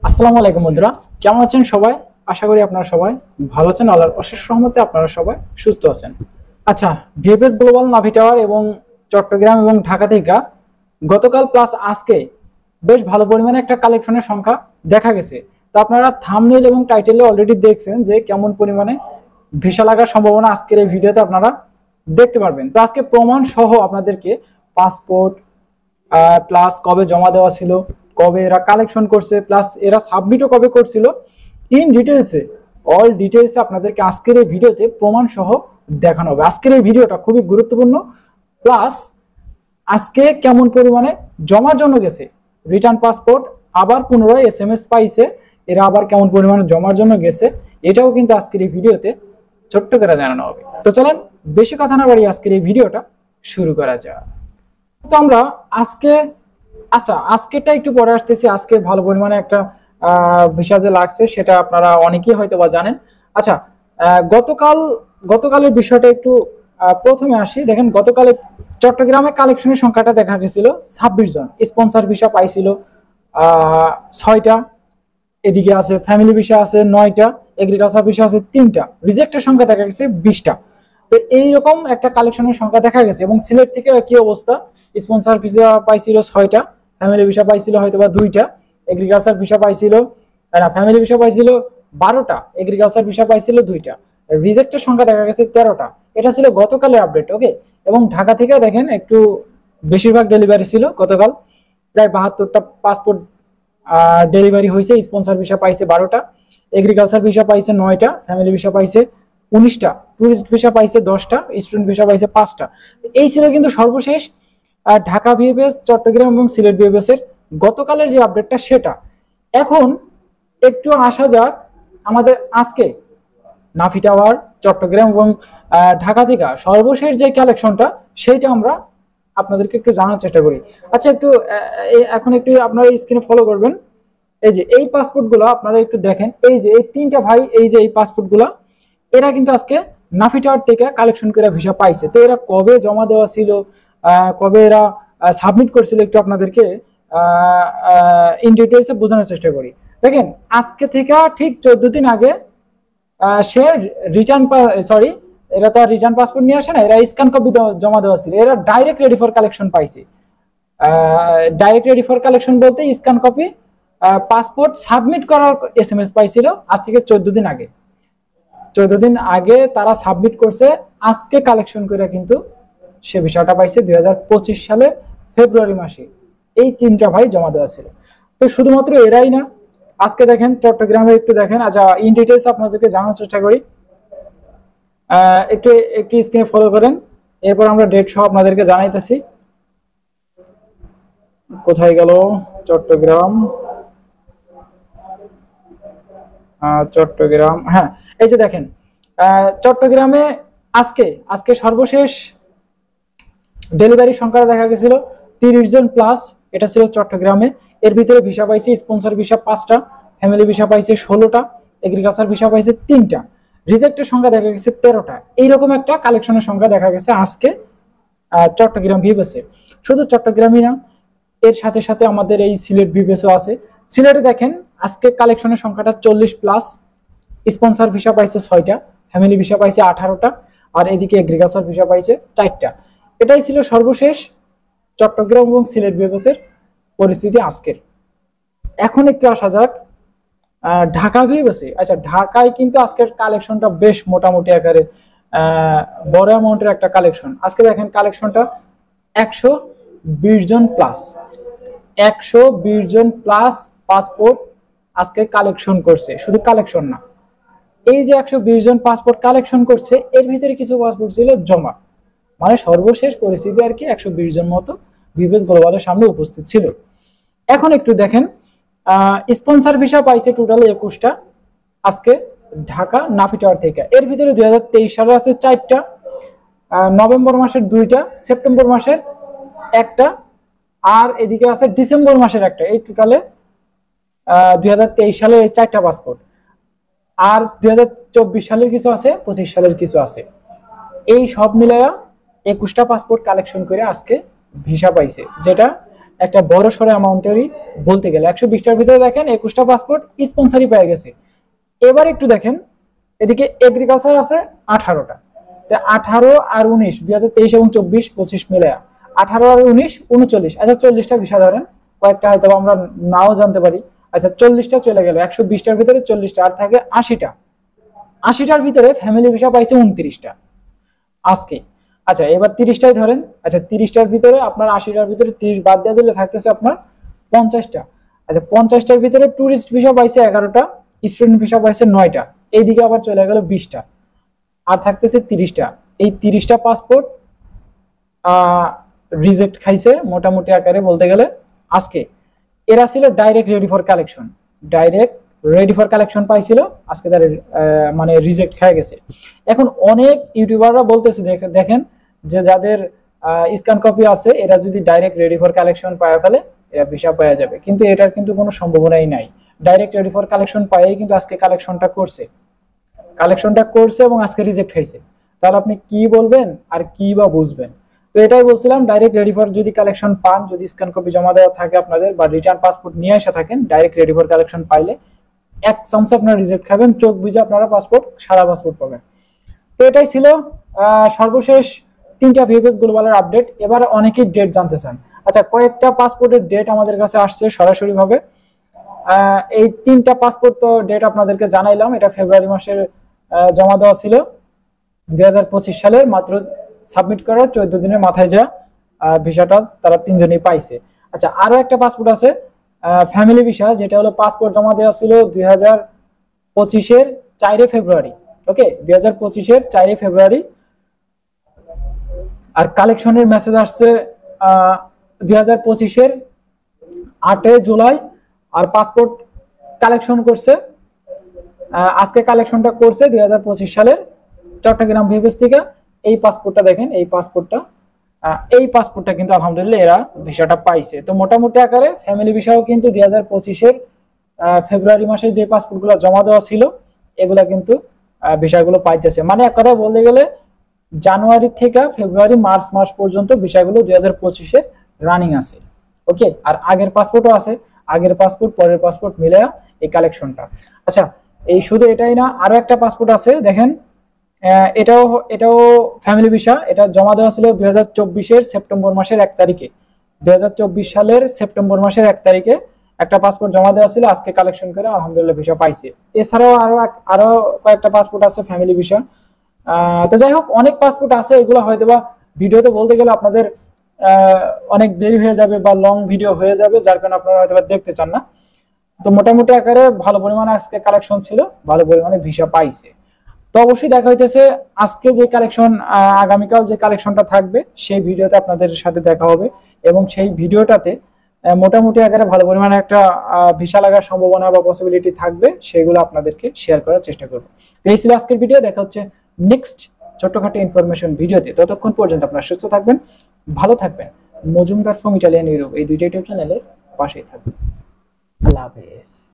আসসালামু আলাইকুম বন্ধুরা, কেমন আছেন সবাই? আশা করি আপনারা সবাই ভালো আছেন। আল্লাহর অশেষ রহমতে আপনারা সবাই সুস্থ আছেন। আচ্ছা, ভিএফএস গ্লোবাল নাভি টাওয়ার এবং চট্টগ্রাম এবং ঢাকা থেকে গতকাল প্লাস আজকে বেশ ভালো পরিমাণে একটা কালেকশনের সংখ্যা দেখা গেছে। তো আপনারা থাম্বনেল এবং টাইটেলে অলরেডি দেখছেন যে কেমন পরিমাণে ভিসা লাগার সম্ভাবনা আজকের এই ভিডিওতে আপনারা দেখতে পারবেন। তো আজকে প্রমাণ সহ আপনাদেরকে পাসপোর্ট প্লাস কবে জমা দেওয়া ছিল, কবে এরা কালেকশন করছে, প্লাস এরা সাবমিটও কবে করছিল, ইন ডিটেলসে অল ডিটেলসে আপনাদেরকে আজকের এই ভিডিওতে প্রমাণ সহ দেখানো হবে। আজকের এই ভিডিওটা খুবই গুরুত্বপূর্ণ। প্লাস আজকে কেমন পরিমাণে জমার জন্য গেছে রিটার্ন পাসপোর্ট, আবার পুনরায় SMS পাইছে, এরা আবার কেমন পরিমাণে জমার জন্য গেছে, এটাও কিন্তু আজকের এই ভিডিওতে ছোট্ট করে জানানো হবে। তো চলেন বেশি কথা না বাড়িয়ে আজকের এই ভিডিওটা শুরু করা যাক। তো আমরা আজকে আজকেরটা একটু পরে আসতেছি। আজকে ভালো পরিমাণে একটা ভিসা যে লাগছে সেটা আপনারা অনেকেই হয়তো বা জানেন। আচ্ছা, গতকালের বিষয়টা একটু প্রথমে আসি। দেখেন, গতকালে চট্টগ্রামে কালেকশনের সংখ্যাটা দেখা গেছিল 26 জন। স্পন্সর ভিসা পাইছিল 6টা, এদিকে আছে ফ্যামিলি ভিসা আছে 9টা, এগ্রিকালচার ভিসা আছে 3টা, রিজেক্টের সংখ্যা দেখা গেছে 20টা। তো এইরকম একটা কালেকশনের সংখ্যা দেখা গেছে। এবং সিলেট থেকে কি অবস্থা, স্পন্সর ভিসা পাইছিল 6টা, ফ্যামিলি ভিসা পাইছিল হয়তো বা 2টা, এগ্রিকালচার ভিসা পাইছিল না, ফ্যামিলি ভিসা পাইছিল 12টা, এগ্রিকালচার ভিসা পাইছিল 2টা, রিজেক্টের সংখ্যা দেখা গেছে 13টা। এটা ছিল গতকালের আপডেট, ওকে। এবং ঢাকা থেকে দেখেন একটু বেশিরভাগ ডেলিভারি ছিল গতকাল, প্রায় 72টা পাসপোর্ট ডেলিভারি হয়েছে। স্পন্সর ভিসা পাইছে 12টা, এগ্রিকালচার ভিসা পাইছে 9টা, ফ্যামিলি ভিসা পাইছে 19টা, টুরিস্ট ভিসা পাইছে 10টা, স্টুডেন্ট ভিসা পাইছে 5টা। এই ছিল কিন্তু সর্বশেষ ঢাকা ভিএফএস, চট্টগ্রাম এবং সিলেট ভিএফএস এর গতকালের যে আপডেটটা সেটা। এখন একটু আসা যাক আমাদের আজকে নাফি টাওয়ার, চট্টগ্রাম এবং ঢাকা থেকে সর্বশেষ যে কালেকশনটা সেইটা আমরা আপনাদেরকে একটু জানার চেষ্টা করি। আচ্ছা, একটু এখন একটু আপনারা স্ক্রিনে ফলো করবেন। এই যে এই পাসপোর্টগুলো আপনারা একটু দেখেন, এই যে এই 3টা ভাই, এই যে এই পাসপোর্টগুলো এরা কিন্তু আজকে নাফি টাওয়ার থেকে কালেকশন করে ভিসা পাইছে। তো এরা কবে জমা দেওয়া ছিল, কবে এরা সাবমিট করছিল, একটু আপনাদেরকে ইন ডিটেইলসে বোঝানোর চেষ্টা করি। দেখেন, আজকে থেকে ঠিক 14 দিন আগে সে রিটার্ন সরি এরা তো রিটার্ন পাসপোর্ট নিয়ে আসে না, এরা স্ক্যান কপি জমা দেওয়া ছিল। এরা ডাইরেক্ট রেডি ফর কালেকশন পাইছে। ডাইরেক্ট রেডি ফর কালেকশন বলতে স্ক্যান কপি পাসপোর্ট সাবমিট করার SMS পাইছিল আজ থেকে 14 দিন আগে। 14 দিন আগে তারা সাবমিট করছে, আজকে কালেকশন করে কিন্তু সে বিষয়টা পাইছে 2025 সালে ফেব্রুয়ারি মাসে। এই 3টা ভাই জমা দেওয়া ছিল। তো শুধুমাত্র এরাই না, আজকে দেখেন চট্টগ্রামে একটু দেখেন। আচ্ছা, ইন ডিটেইলস আপনাদেরকে জানার চেষ্টা করি, একটু একটু স্ক্রিনে ফলো করেন। এরপর আমরা ডেট সহ আপনাদেরকে জানাইতেছি। কোথায় গেল চট্টগ্রাম, চট্টগ্রাম, হ্যাঁ এই যে দেখেন চট্টগ্রামে আজকে সর্বশেষ ডেলিভারি সংখ্যা দেখা গেছিল 30 জন প্লাস। এটা ছিল চট্টগ্রামে। এর ভিতরে ভিসা পাইছে স্পন্সর ভিসা 5টা, ফ্যামিলি ভিসা পাইছে 16টা, এগ্রিকালচার ভিসা পাইছে 3টা, রিজেক্টের সংখ্যা দেখা গেছে 13টা। এইরকম একটা কালেকশনের সংখ্যা দেখা গেছে আজকে চট্টগ্রাম ভিএফএসে। শুধু চট্টগ্রামই না, এর সাথে সাথে আমাদের এই সিলেট ভিএফএসও আছে। সিলেটে দেখেন আজকে কালেকশনের সংখ্যাটা 40 প্লাস। স্পন্সর ভিসা পাইছে 6টা, ফ্যামিলি ভিসা পাইছে 18টা, আর এদিকে এগ্রিকালচার ভিসা পাইছে 4টা। এটাই ছিল সর্বশেষ চট্টগ্রাম এবং সিলেট ভিএফএসের পরিস্থিতি আজকের। এখন একটু আসা যাক ঢাকা ভিএফএসে। আচ্ছা, ঢাকায় কিন্তু আজকের কালেকশনটা বেশ মোটামুটি আকারে বড় অ্যামাউন্টের একটা কালেকশন। আজকে দেখেন কালেকশনটা 120 জন প্লাস, 120 জন প্লাস পাসপোর্ট আজকে কালেকশন করছে। শুধু কালেকশন না, এই যে 120 জন পাসপোর্ট কালেকশন করছে এর ভিতরে কিছু পাসপোর্ট ছিল জমা। মানে সর্বশেষ পরিস্থিতি আর কি 120 জন মতো ভিএফএস গ্লোবালের সামনে উপস্থিত ছিল। এখন একটু দেখেন স্পন্সর ভিসা পাইছে টোটাল 21টা আজকে ঢাকা নাফি টাওয়ার থেকে। এর ভিতরে 2023 সালে আছে 4টা, নভেম্বর মাসের 2টা, সেপ্টেম্বর মাসের 1টা, আর এদিকে আছে ডিসেম্বর মাসের 1টা। এই টোটালে 2023 সালের এই 4টা পাসপোর্ট। আর 2024 সালের কিছু আছে, 25 সালের কিছু আছে। এই সব মিলায়া 21টা পাসপোর্ট কালেকশন করে আজকে ভিসা পাইছে, যেটা একটা বড় সড়ো অ্যামাউন্টেরই বলতে গেলে। 120টার ভিতরে দেখেন 21টা পাসপোর্ট স্পন্সরই পেয়ে গেছে। এবার একটু দেখেন এদিকে এগ্রিকালচার আছে 18টা, 18 আর 19 2023 এবং 24-25 মিলে 18 আর 19 39। আচ্ছা 40টা ভিসা ধরেন, কয়েকটা হয়তো আমরা নাও জানতে পারি। আচ্ছা 40টা চলে গেল, 120টার ভিতরে 40টা, আর থাকে 80টা। 80টার ভিতরে ফ্যামিলি ভিসা পাইছে 29টা আজকে। আচ্ছা এবার 30টাই ধরেন। আচ্ছা 30টার ভিতরে আপনার 80টার ভিতরে 30 বাদ দিয়ে দিলে থাকতেছে আপনার 50টা। আচ্ছা 50টার ভিতরে ট্যুরিস্ট ভিসা পাইছে 11টা, স্টুডেন্ট ভিসা পাইছে 9টা, এইদিকে আবার চলে গেল 20টা, আর থাকতেছে 30টা। এই 30টা পাসপোর্ট রিজেক্ট খাইছে মোটামুটি আকারে বলতে গেলে আজকে। এরা ছিল direct ready for collection, direct ready for collection পাইছিল, আজকে তার মানে রিজেক্ট খেয়ে গেছে। এখন অনেক ইউটিউবাররা বলতেছে দেখেন যে যাদের স্ক্যান কপি আছে এরা যদি ডাইরেক্ট রেডি ফর কালেকশন পায় ফেলে এরা ভিসা পাওয়া যাবে, কিন্তু এটার কিন্তু কোনো সম্ভাবনাই নাই। ডাইরেক্ট রেডি ফর কালেকশন পাইই কিন্তু আজকে কালেকশনটা করছে এবং আজকে রিজেক্ট খাইছে। তাহলে আপনি কি বলবেন আর কি বা বুঝবেন? তো এটাই বলছিলাম, ডাইরেক্ট রেডি ফর যদি কালেকশন পান, যদি স্ক্যান কপি জমা দেওয়া থাকে আপনাদের বা রিটার্ন পাসপোর্ট নিয়ে এসে থাকেন, ডাইরেক্ট রেডি ফর কালেকশন পাইলে এক চান্সে আপনারা রিজেক্ট খাবেন, চোখ বুঝে আপনারা পাসপোর্ট সাদা পাসপোর্ট পাবেন। তো এটাই ছিল সর্বশেষ 3টা ভিএফএস গ্লোবালের আপডেট। এবার অনেকেই ডেট জানতে চান। আচ্ছা কয়েকটা পাসপোর্টের ডেট আমাদের কাছে আসছে সরাসরি ভাবে। এই 3টা পাসপোর্ট তো ডেট আপনাদেরকে জানাইলাম। এটা ফেব্রুয়ারি মাসের জমা দেওয়া ছিল 2025 সালের, মাত্র সাবমিট করার 14 দিনের মাথায় যা ভিসাটা তারা 3জনই পাইছে। আচ্ছা আরো একটা পাসপোর্ট আছে ফ্যামিলি ভিসা, যেটা হলো পাসপোর্ট জমা দেওয়া ছিল 2025-এর 4 ফেব্রুয়ারি। ওকে 2025-এর 4 ফেব্রুয়ারি, আর কালেকশনের মেসেজ আসছে 2025-এর 8 জুলাই, আর পাসপোর্ট কালেকশন করছে আজকে কালেকশনটা করছে 2025 সালের চট্টগ্রাম ভিএফএস থেকে। এই পাসপোর্টটা দেখেন, এই পাসপোর্টটা কিন্তু আলহামদুলিল্লাহ এরা ভিসাটা পাইছে। তো মোটামুটি আকারে ফ্যামিলি ভিসাও কিন্তু 2025-এর ফেব্রুয়ারি মাসে যে পাসপোর্টগুলো জমা দেওয়া ছিল এগুলা কিন্তু ভিসাগুলো পাইতেছে। মানে এক কথা বলতে গেলে জানুয়ারি থেকে ফেব্রুয়ারি মার্চ মাস পর্যন্ত ভিসাগুলো 2025-এর রানিং আছে। ওকে, আর আগের পাসপোর্টও আছে, আগের পাসপোর্ট পরের পাসপোর্ট মিলে এই কালেকশনটা। আচ্ছা এই শুধু এটাই না, আরো একটা পাসপোর্ট আছে দেখেন, এটাও ফ্যামিলি ভিসা। এটা জমা দেওয়া ছিল 2024-এর সেপ্টেম্বর মাসের 1 তারিখে। 2024 সালের সেপ্টেম্বর মাসের 1 তারিখে একটা পাসপোর্ট জমা দেওয়া ছিল, আজকে কালেকশন করে আলহামদুলিল্লাহ ভিসা পাইছে। এছাড়াও আরো কয়েকটা পাসপোর্ট আছে ফ্যামিলি ভিসা। তো যাই হোক অনেক পাসপোর্ট আছে, এগুলো হয়তো বা ভিডিওতে বলতে গেলে আপনাদের অনেক দেরি হয়ে যাবে বা লং ভিডিও হয়ে যাবে, যার কারণে আপনারা হয়তো দেখতে চান না। তো মোটামুটি আকারে ভালো পরিমাণে আজকে কালেকশন ছিল, ভালো পরিমাণে ভিসা পাইছে। তো অবশ্যই দেখা হইতেছে আজকে যে কালেকশন, আগামীকাল যে কালেকশনটা থাকবে সেই ভিডিওতে আপনাদের সাথে দেখা হবে, এবং সেই ভিডিওটাতে মোটামুটি আকারে ভালো পরিমাণে একটা ভিসা লাগার সম্ভাবনা বা পসিবিলিটি থাকবে, সেগুলো আপনাদেরকে শেয়ার করার চেষ্টা করব। তো এই ছিল আজকের ভিডিও, দেখা হচ্ছে নেক্সট ছোটখাটো ইনফরমেশন ভিডিওতে। ততক্ষণ পর্যন্ত আপনারা সুস্থ থাকবেন, ভালো থাকবেন, মজুমদার ফ্রম ইটালিয়ান ইউরোপ এই দুইটা ইউটিউব চ্যানেলের পাশেই থাকবেন। আল্লাহ হাফেজ।